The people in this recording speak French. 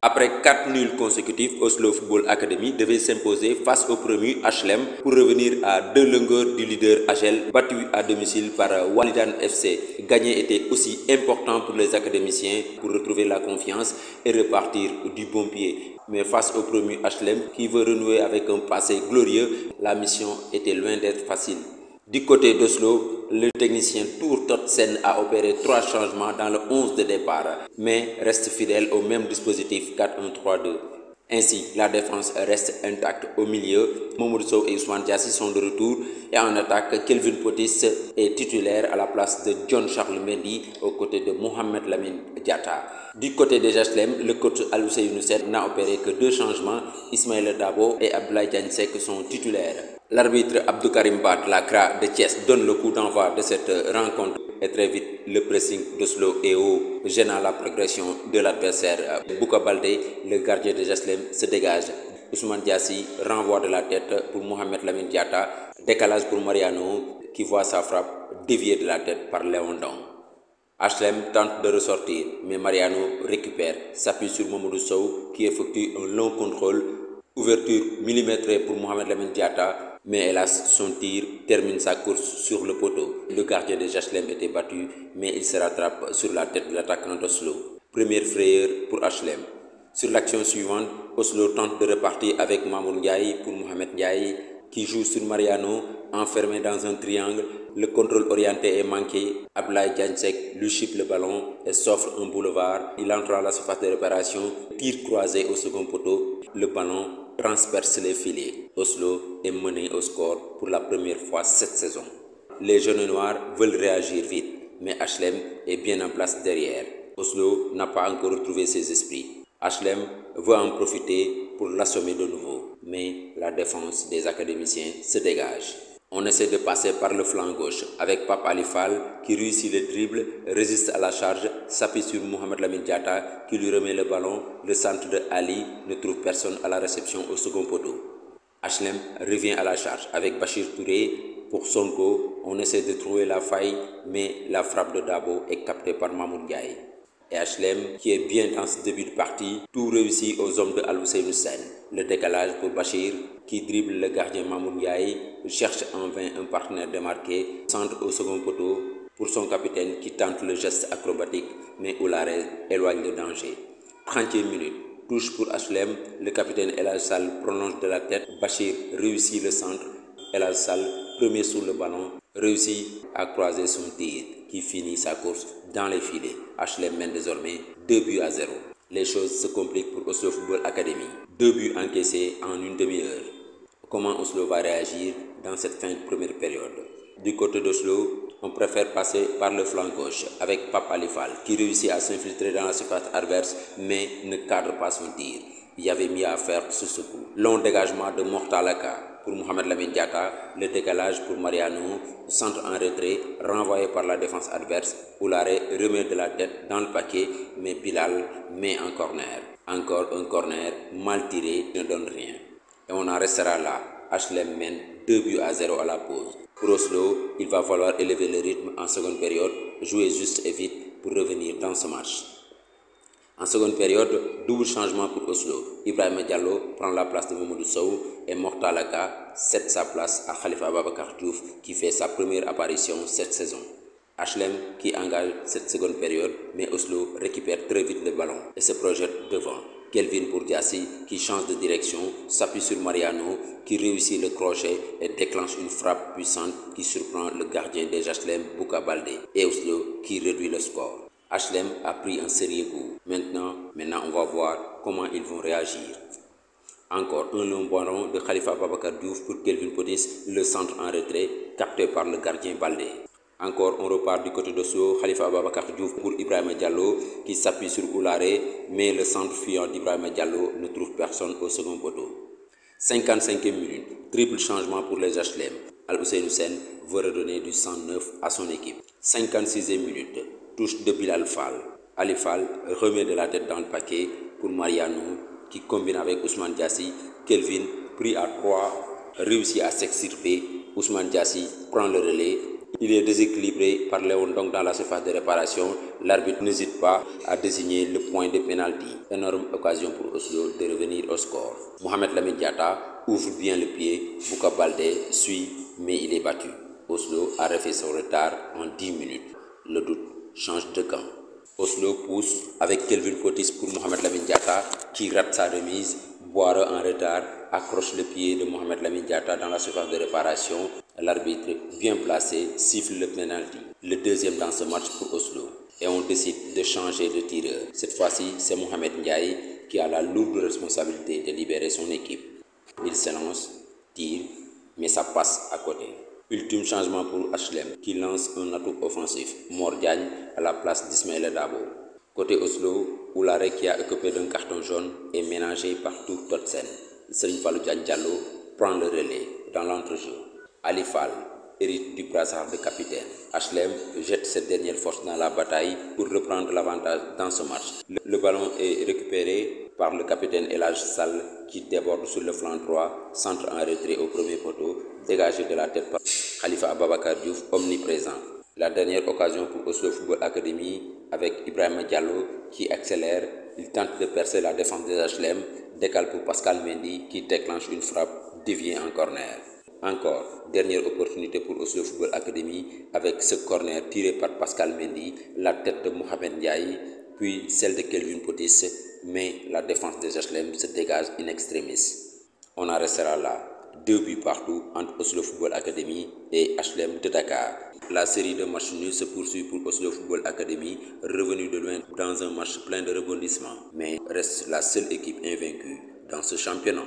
Après 4 nuls consécutifs, Oslo Football Academy devait s'imposer face au promu HLM pour revenir à 2 longueurs du leader HL, battu à domicile par Walidan FC. Gagner était aussi important pour les académiciens pour retrouver la confiance et repartir du bon pied. Mais face au promu HLM qui veut renouer avec un passé glorieux, la mission était loin d'être facile. Du côté d'Oslo, le technicien Tour Totsen a opéré 3 changements dans le 11 de départ, mais reste fidèle au même dispositif 4-1-3-2. Ainsi, la défense reste intacte au milieu. Mamoudou Sow et Ousmane Diassi sont de retour et en attaque, Kelvin Potis est titulaire à la place de John Charles Mendy aux côtés de Mohamed Lamine Diatta. Du côté des HLM, le coach Aliou Youssef n'a opéré que 2 changements. Ismaël Dabo et Abdoulaye Diagne Seck sont titulaires. L'arbitre Abdou Karim Bad, la CRA de Thiès, donne le coup d'envoi de cette rencontre et très vite le pressing d'Oslo est haut, gênant la progression de l'adversaire. Bouka Baldé, le gardien de HLM, se dégage. Ousmane Diassi renvoie de la tête pour Mohamed Lamine Diatta, décalage pour Mariano qui voit sa frappe déviée de la tête par Léon Dong. HLM tente de ressortir, mais Mariano récupère, s'appuie sur Mamoudou Sow qui effectue un long contrôle, ouverture millimétrée pour Mohamed Lamine Diatta, mais hélas son tir termine sa course sur le poteau. Le gardien de HLM était battu, mais il se rattrape sur la tête de l'attaquant d'Oslo. Première frayeur pour HLM. Sur l'action suivante, Oslo tente de repartir avec Mamour Ndiaye pour Mohamed Ndiaye qui joue sur Mariano, enfermé dans un triangle. Le contrôle orienté est manqué. Abdoulaye Diagne Seck lui chip le ballon et s'offre un boulevard. Il entre à la surface de réparation, tir croisé au second poteau. Le ballon transperce les filets. Oslo est mené au score pour la première fois cette saison. Les jaunes et noirs veulent réagir vite, mais HLM est bien en place derrière. Oslo n'a pas encore retrouvé ses esprits. HLM veut en profiter pour l'assommer de nouveau, mais la défense des académiciens se dégage. On essaie de passer par le flanc gauche avec Pape Ali Fall qui réussit le dribble, résiste à la charge, s'appuie sur Mohamed Lamine Diatta qui lui remet le ballon. Le centre de Ali ne trouve personne à la réception au second poteau. HLM revient à la charge avec Bachir Touré pour Sonko. On essaie de trouver la faille, mais la frappe de Dabo est captée par Mamoud Ndiaye. Et HLM qui est bien dans ce début de partie, tout réussit aux hommes de Aliou Youssef. Le décalage pour Bachir qui dribble le gardien Mamoud Ndiaye, cherche en vain un partenaire démarqué, centre au second poteau pour son capitaine qui tente le geste acrobatique, mais Oularé éloigne le danger. 30e minute, touche pour HLM, le capitaine El Sall prolonge de la tête, Bachir réussit le centre, El Sall, premier sur le ballon, réussit à croiser son tir qui finit sa course dans les filets. HLM mène désormais 2-0. Les choses se compliquent pour Oslo Football Academy. 2 buts encaissés en une demi-heure. Comment Oslo va réagir dans cette fin de première période? Du côté d'Oslo, on préfère passer par le flanc gauche avec Pape Ali Fall qui réussit à s'infiltrer dans la surface adverse mais ne cadre pas son tir. Il y avait mieux à faire sur ce coup. Long dégagement de Mortalaka pour Mohamed Lamine Diatta, le décalage pour Mariano, centre en retrait, renvoyé par la défense adverse, Oularé remet de la tête dans le paquet, mais Bilal met en corner. Encore un corner mal tiré ne donne rien. Et on en restera là. HLM mène 2-0 à la pause. Pour Oslo, il va falloir élever le rythme en seconde période, jouer juste et vite pour revenir dans ce match. En seconde période, double changement pour Oslo. Ibrahima Diallo prend la place de Mamoudou Sow et Mortalaka cède sa place à Khalifa Babacar Diouf qui fait sa première apparition cette saison. HLM qui engage cette seconde période, mais Oslo récupère très vite le ballon et se projette devant. Kelvin pour Diassi qui change de direction, s'appuie sur Mariano qui réussit le crochet et déclenche une frappe puissante qui surprend le gardien des HLM Bouka Baldé et Oslo qui réduit le score. HLM a pris un sérieux coup. Maintenant, on va voir comment ils vont réagir. Encore un long ballon de Khalifa Babacar Diouf pour Kelvin Potis, le centre en retrait, capté par le gardien Baldé. Encore on repart du côté d'Oslo, Khalifa Babacar Diouf pour Ibrahima Diallo qui s'appuie sur Oularé, mais le centre fuyant d'Ibrahima Diallo ne trouve personne au second poteau. 55e minute, triple changement pour les HLM. Aliou Youssef veut redonner du sang neuf à son équipe. 56e minute, touche de Bilal Fall. Ali Fall remet de la tête dans le paquet pour Mariano qui combine avec Ousmane Diassi. Kelvin, pris à 3, réussit à s'extirper. Ousmane Diassi prend le relais Il est déséquilibré par Léon donc dans la surface de réparation. L'arbitre n'hésite pas à désigner le point de pénalty. Énorme occasion pour Oslo de revenir au score. Mohamed Lamine Diatta ouvre bien le pied. Bouka Baldé suit, mais il est battu. Oslo a refait son retard en 10 minutes. Le doute change de camp. Oslo pousse avec Kelvin Potis pour Mohamed Lamine Diatta qui rate sa remise. Boire en retard accroche le pied de Mohamed Lamine Diatta dans la surface de réparation. L'arbitre, bien placé, siffle le penalty. Le deuxième dans ce match pour Oslo. Et on décide de changer de tireur. Cette fois-ci, c'est Mohamed Ndiaye qui a la lourde responsabilité de libérer son équipe. Il s'élance, tire, mais ça passe à côté. Ultime changement pour HLM qui lance un atout offensif. Mor Diagne à la place d'Ismaël Dabo. Côté Oslo, Oularé qui a occupé d'un carton jaune est ménagé par tout Totsen. Serigne Fallou Diallo prend le relais dans l'entrejeu. Ali Fall hérite du brassard de capitaine. HLM jette cette dernière force dans la bataille pour reprendre l'avantage dans ce match. Le ballon est récupéré par le capitaine El Hadj Sall qui déborde sur le flanc droit, centre en retrait au premier poteau, dégagé de la tête par Khalifa Ababacar Diouf, omniprésent. La dernière occasion pour Oslo Football Academy avec Ibrahima Diallo qui accélère. Il tente de percer la défense des HLM, décale pour Pascal Mendy qui déclenche une frappe déviée en corner. Encore, dernière opportunité pour Oslo Football Academy avec ce corner tiré par Pascal Mendy, la tête de Mohamed Ndiaye, puis celle de Kelvin Potis, mais la défense des HLM se dégage in extremis. On en restera là. 2 buts partout entre Oslo Football Academy et HLM de Dakar. La série de matchs nuls se poursuit pour Oslo Football Academy, revenu de loin dans un match plein de rebondissements, mais reste la seule équipe invaincue dans ce championnat.